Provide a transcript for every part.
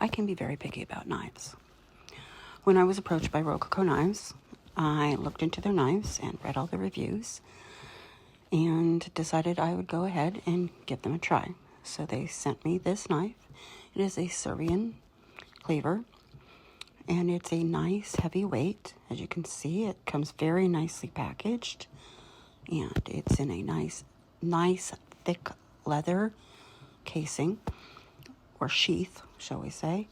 I can be very picky about knives. When I was approached by Rococo Knives, I looked into their knives and read all the reviews and decided I would go ahead and give them a try. So they sent me this knife. It is a Serbian Cleaver, and it's a nice heavy weight. As you can see, it comes very nicely packaged, and it's in a nice thick leather casing, or sheath, shall we say.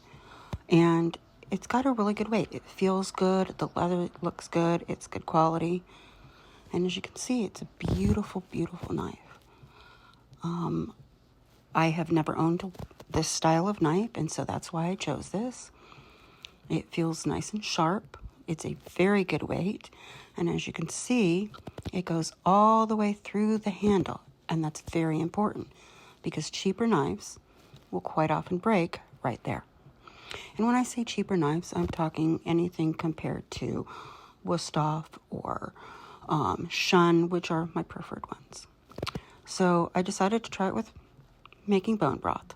And it's got a really good weight. It feels good. The leather looks good. It's good quality. And as you can see, it's a beautiful, beautiful knife. I have never owned this style of knife, and so that's why I chose this. It feels nice and sharp. It's a very good weight. And as you can see, it goes all the way through the handle. And that's very important because cheaper knives will quite often break right there. And when I say cheaper knives, I'm talking anything compared to Wusthof or Shun, which are my preferred ones. So I decided to try it with making bone broth.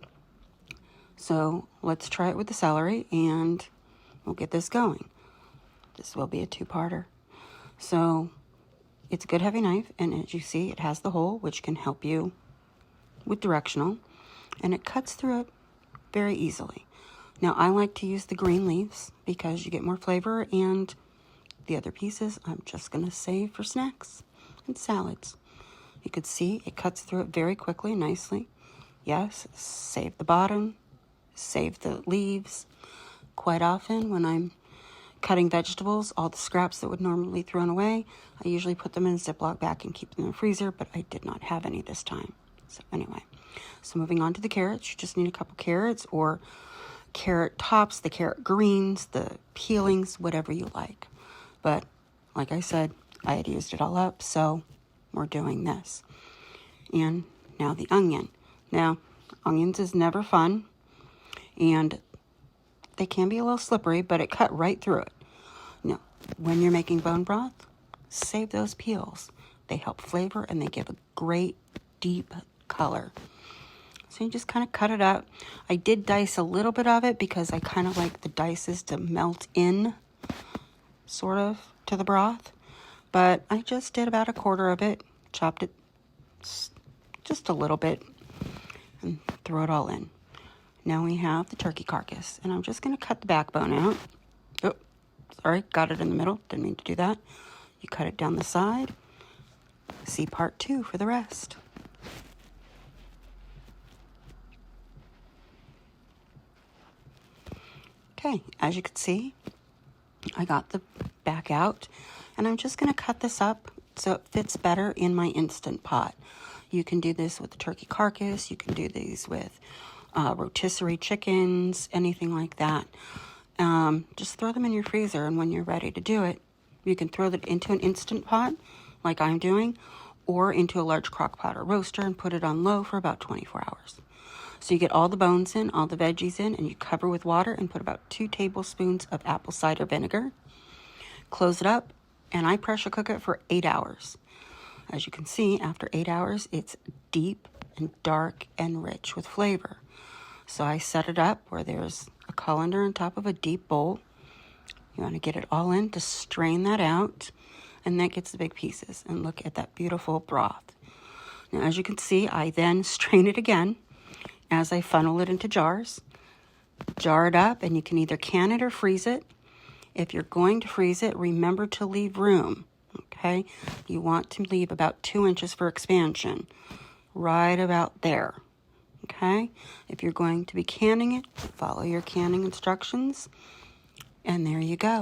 So let's try it with the celery and we'll get this going. This will be a two-parter. So it's a good heavy knife, and as you see, it has the hole, which can help you with directional, and it cuts through it very easily. Now, I like to use the green leaves because you get more flavor, and the other pieces I'm just going to save for snacks and salads. You could see it cuts through it very quickly and nicely. Yes, save the bottom, save the leaves. Quite often when I'm cutting vegetables, all the scraps that would normally be thrown away, I usually put them in a Ziploc bag and keep them in the freezer, but I did not have any this time. So anyway, so moving on to the carrots, you just need a couple carrots or carrot tops, the carrot greens, the peelings, whatever you like. But like I said, I had used it all up, so we're doing this. And now the onion. Now, onions is never fun, and they can be a little slippery, but it cut right through it. Now, when you're making bone broth, save those peels. They help flavor, and they give a great, deep color. So you just kind of cut it up. I did dice a little bit of it because I kind of like the dices to melt in, sort of, to the broth. But I just did about a quarter of it, chopped it just a little bit, and throw it all in. Now we have the turkey carcass, and I'm just going to cut the backbone out. Oh, sorry, got it in the middle. Didn't mean to do that. You cut it down the side. See part 2 for the rest. Okay, as you can see, I got the back out, and I'm just going to cut this up so it fits better in my Instant Pot. You can do this with the turkey carcass. You can do these with rotisserie chickens, anything like that. Just throw them in your freezer, and when you're ready to do it, you can throw it into an Instant Pot, like I'm doing, or into a large crock pot or roaster and put it on low for about 24 hours. So you get all the bones in, all the veggies in, and you cover with water and put about 2 tablespoons of apple cider vinegar. Close it up, and I pressure cook it for 8 hours. As you can see, after 8 hours, it's deep and dark and rich with flavor. So I set it up where there's a colander on top of a deep bowl. You want to get it all in to strain that out, and that gets the big pieces. And look at that beautiful broth. Now, as you can see, I then strain it again as I funnel it into jars. Jar it up, and you can either can it or freeze it. If you're going to freeze it, remember to leave room, okay? You want to leave about 2 inches for expansion, right about there, okay? If you're going to be canning it, follow your canning instructions, and there you go.